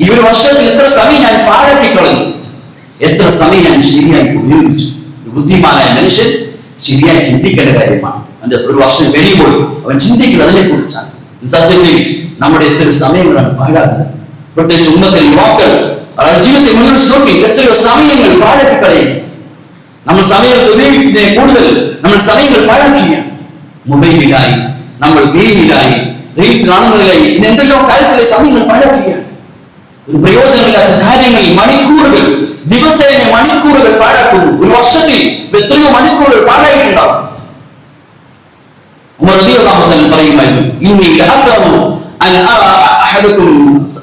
ഈ ഒരു വർഷത്തിൽ എത്ര സമയം ഞാൻ പാഴാക്കി കളഞ്ഞു, എത്ര സമയം ഞാൻ ശരിയായി ഉപയോഗിച്ചു. ബുദ്ധിമാനായ മനുഷ്യൻ ശരിയായി ചിന്തിക്കേണ്ട കാര്യമാണ്. അതിന്റെ ഒരു വർഷം കഴിയുമ്പോൾ അവൻ ചിന്തിക്കുന്നത് അതിനെ കുറിച്ചാണ്. സത്യത്തിൽ നമ്മുടെ എത്ര സമയങ്ങളാണ് പാഴാകുന്നത്. പ്രത്യേകിച്ച് ഉന്നത യുവാക്കൾ അവരുടെ ജീവിതത്തെ മുന്നോട്ട് നോക്കി എത്രയോ സമയങ്ങൾ പാഴാക്കി കളയുക. നമ്മൾ സമയങ്ങൾ ഉപയോഗിക്കുന്നതിനെ കൂടുതൽ നമ്മൾ സമയങ്ങൾ പാഴാക്കുകയാണ്. മൊബൈലിലായി, നമ്മൾ ഗെയിമിലായി, റീൽസ് കാണുന്നതിലായി, ഇതെന്തെല്ലോ കാര്യത്തിലെ സമയങ്ങൾ പാഴാക്കുകയാണ്. ഒരു പ്രയോജനമില്ലാത്ത കാര്യങ്ങളിൽ മണിക്കൂറുകൾ, ദിവസേന മണിക്കൂറുകൾ പാഴാക്കുന്നു. ഒരു വർഷത്തിൽ എത്രയോ മണിക്കൂറുകൾ പാഴായിട്ടുണ്ടാവും. ഉമർ റളിയല്ലാഹു അൻഹു പറയുമായിരുന്നു, ഇന്നി ലഅക്റഹു അൻ അറ അഹദകും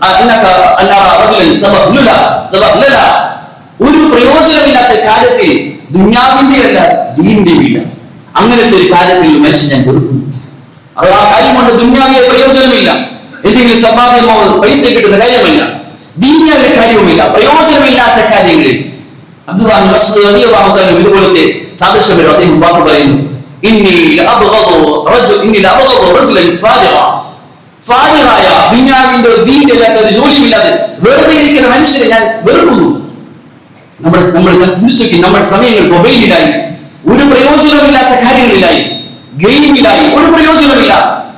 അന്നക അൻ അറ റജുലൻ സബഹ്ലല. ഒരു പ്രയോജനമില്ലാത്ത കാര്യത്തിൽ, ദുനിയാവിന്റെ അല്ല ദീനിന്റെ ഇല്ല, അങ്ങനത്തെ ഒരു കാര്യത്തിൽ മനുഷ്യൻ ഞാൻ വെറുക്കുന്നു. അത് ആ കാര്യം കൊണ്ട് ദുനിയാവിലെ പ്രയോജനമില്ല, എന്തെങ്കിലും സമ്പാദ്യമോ പൈസ കിട്ടുന്ന കാര്യമല്ല, ദീനിയാവിലെ കാര്യവുമില്ല, പ്രയോജനമില്ലാത്ത കാര്യങ്ങളിൽ. അബ്ദുല്ലാഹി മസ്ഊദ് റളിയല്ലാഹു അൻഹു ഇതുപോലത്തെ സാദൃശ്യം വരും. അദ്ദേഹം വാക്ക് പറയുന്നു, ഇന്നി ലഅബ്ഗദു റജുലൻ ഫാരിഗായ, ദുനിയാവിന്റെ ദീനിന്റെ ഇല്ലാത്ത ജോലിയില്ലാതെ വെറുതെ ഇരിക്കുന്ന മനുഷ്യരെ ഞാൻ വെറുക്കുന്നു. നമ്മൾ ചിന്തിച്ചു നോക്കി, നമ്മുടെ സമയങ്ങൾ മൊബൈലിലായി, ഒരു പ്രയോജനമില്ലാത്ത കാര്യങ്ങളിലായി, ഗെയിമിലായി, ഒരു പ്രയോജനമില്ല,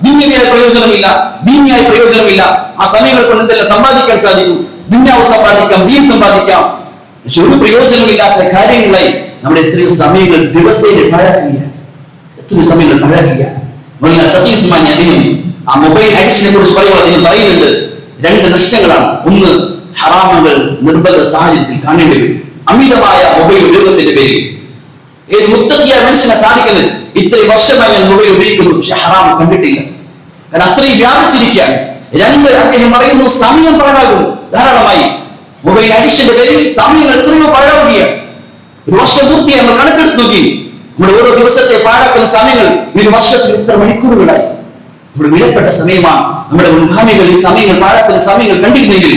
ദുനിയാവിയായ പ്രയോജനമില്ല, ദീനിയായ പ്രയോജനമില്ല. ആ സമയങ്ങൾ കൊണ്ട് എന്തെല്ലാം സമ്പാദിക്കാൻ സാധിക്കും? ദുനിയാവ് സമ്പാദിക്കാം, ദീൻ സമ്പാദിക്കാം. പക്ഷെ ഒരു പ്രയോജനമില്ലാത്ത കാര്യങ്ങളായി നമ്മുടെ എത്രയോ സമയങ്ങൾ ദിവസേന പാഴാക്കുകയാണ്. എത്രയോ സമയങ്ങൾ പാഴാക്കുകയാണ്. അദ്ദേഹം ആ മൊബൈൽ അഡിക്ഷനെ കുറിച്ച് പറയുമ്പോൾ അദ്ദേഹം പറയുന്നുണ്ട്, രണ്ട് നഷ്ടങ്ങളാണ്. ഒന്ന്, ഹറാമുകൾ നിർബന്ധ സാഹചര്യത്തിൽ കാണേണ്ടി വരും, അമിതമായ മൊബൈൽ ഉപയോഗത്തിന്റെ പേരിൽ. ഏത് മുത്തഖിയായ മനുഷ്യനെ സാധിക്കുന്നത്? ഇത്രയും വർഷമായി ഞാൻ മൊബൈൽ ഉപയോഗിക്കുന്നു, പക്ഷെ ഹറാം കണ്ടിട്ടില്ല, കാരണം അത്രയും വ്യാപിച്ചിരിക്കുകയാണ്. രണ്ട്, അദ്ദേഹം പറയുന്നു, സമയം പാഴാകും ധാരാളമായി. മൊബൈൽ അഡിക്ഷന്റെ പേരിൽ സമയം എത്രയോ പാഴാവുകയാണ്. ഒരു വർഷം പൂർത്തിയായി നമ്മൾ കണക്കെടുത്ത് നോക്കി, നമ്മുടെ ഓരോ ദിവസത്തെ പാഴാക്കുന്ന സമയങ്ങൾ ഈ വർഷത്തിൽ ഇത്ര മണിക്കൂറുകളായി. നമ്മുടെ വിലപ്പെട്ട സമയമാണ്. നമ്മുടെ മുൻഗാമികൾ ഈ സമയങ്ങൾ പാഴാക്കുന്ന സമയങ്ങൾ കണ്ടിരുന്നെങ്കിൽ,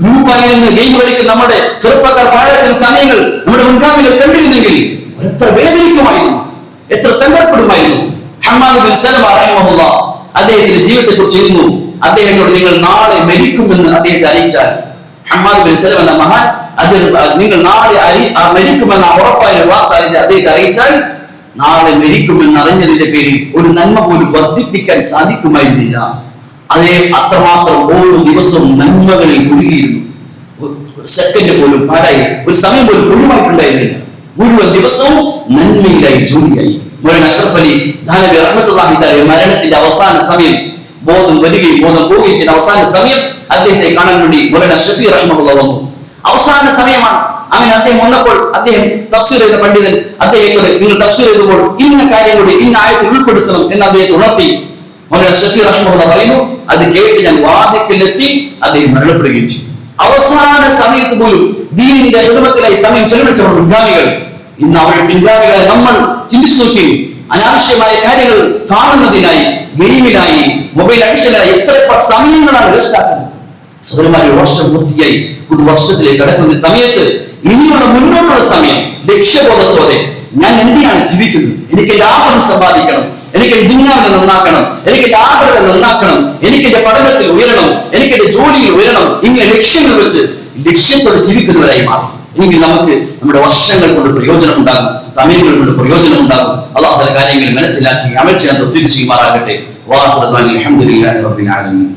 ഗ്രൂപ്പായി നിന്ന് ഗെയിം കളിക്കുന്ന നമ്മുടെ ചെറുപ്പക്കാർ പാഴാക്കുന്ന സമയങ്ങൾ നമ്മുടെ മുൻഗാമികൾ കണ്ടിരുന്നെങ്കിൽ എത്ര വേദനിക്കുമായിരുന്നു, എത്ര സങ്കടപ്പെടുമായിരുന്നു. ഹമ്മാദ് ബിൻ സലമ റഹിമഹുല്ലാഹ് അദ്ദേഹത്തിന്റെ ജീവിതത്തെ കുറിച്ച് ഇരുന്നു. അദ്ദേഹത്തോട് നിങ്ങൾ നാളെ മരിക്കുമെന്ന് അദ്ദേഹത്തെ അറിയിച്ചാൽ, ഹമ്മാദ് ബിൻ സലമ എന്ന മഹാൻ നിങ്ങൾ നാളെ മരിക്കുമെന്ന ഉറപ്പായ വാർത്ത അദ്ദേഹത്തെ അറിയിച്ചാൽ, നാളെ മരിക്കുമെന്ന് അറിഞ്ഞതിന്റെ പേരിൽ ഒരു നന്മ പോലും വർദ്ധിപ്പിക്കാൻ സാധിക്കുമായിരുന്നില്ല. അതേ അത്രമാത്രം ഓരോ ദിവസവും നന്മകളിൽ മുഴുകിയിരുന്നു. ഒരു സെക്കൻഡ് പോലും പാടായി, ഒരു സമയം പോലും ഒഴിവായിട്ടുണ്ടായിരുന്നില്ല. മുഴുവൻ ദിവസവും നന്മയിലായി, ജോലിയായി. മൗലാന അഷ്റഫ് അലി ഥാനവി റഹ്മത്തുള്ളാഹി തആല മരണത്തിന്റെ അവസാന സമയം, ബോധം വരികയും ബോധം പോവുകയും ചെയ്ത അവസാന സമയം അദ്ദേഹത്തെ കാണാൻ വേണ്ടി മൗലാന ഷഫീ റഹിമഹുല്ലാഹ് വന്നു. അവസാന സമയമാണ്. അങ്ങനെ അദ്ദേഹം വന്നപ്പോൾ അദ്ദേഹം തഫ്സീർ ചെയ്ത പണ്ഡിതൻ അദ്ദേഹത്തോട്, നിങ്ങൾ തഫ്സീർ ചെയ്തപ്പോൾ ഇന്ന കാര്യം കൂടി ഇന്ന ആയത്തിൽ ഉൾപ്പെടുത്തണം എന്ന് അദ്ദേഹത്തെ ഉണർത്തി. മൗലാന ഷഫീ റഹിമഹുല്ലാഹ് പറയുന്നു, അത് കേട്ട് ഞാൻ വാതിക്കലെത്തി അദ്ദേഹം മരണപ്പെടുകയും ചെയ്തു. അവസാന സമയത്ത് പോലും ദീനിന്റെ ഹിദ്മത്തിലായി സമയം ചെലവഴിച്ചവർ മുൻഗാമികൾ. ഇന്ന് അവരുടെ പിൻഗാമികളെ നമ്മൾ ചിന്തിച്ചു നോക്കി, അനാവശ്യമായ കാര്യങ്ങൾ കാണുന്നതിനായി, ഗെയിമിനായി, മൊബൈൽ അഡിക്ഷനായി എത്ര സമയങ്ങളാണ് വേസ്റ്റാക്കുന്നത്. സഹോദരന്മാരെ, വർഷം പൂർത്തിയായി പുതുവർഷത്തിലേക്ക് കടക്കുന്ന സമയത്ത് ഇനിയുള്ള മുന്നോട്ടുള്ള സമയം ലക്ഷ്യബോധത്തോടെ ഞാൻ എന്തിനാണ് ജീവിക്കുന്നത്? എനിക്ക് എന്റെ ആഹാരം സമ്പാദിക്കണം, എനിക്ക് ദുനിയാവിനെ നന്നാക്കണം, എനിക്ക് എന്റെ ആഹാരത്തെ നന്നാക്കണം, എനിക്ക് എന്റെ പഠനത്തിൽ ഉയരണം, എനിക്ക് എന്റെ ജോലിയിൽ ഉയരണം. ഇങ്ങനെ ലക്ഷ്യങ്ങൾ വെച്ച് ലക്ഷ്യത്തോടെ ജീവിക്കുന്നവരായി മാറും. എങ്കിൽ നമുക്ക് നമ്മുടെ വർഷങ്ങൾ കൊണ്ട് പ്രയോജനം ഉണ്ടാകും, സമയങ്ങൾ കൊണ്ട് പ്രയോജനം ഉണ്ടാകും. അല്ലാഹു തആല കാര്യങ്ങൾ മനസ്സിലാക്കി അമൽ ചെയ്യാൻ തൗഫീഖ് ചെയ്യുമാറാകട്ടെ. വാഹിറു ദഅ്വാനാ അൽഹംദുലില്ലാഹി റബ്ബിൽ ആലമീൻ.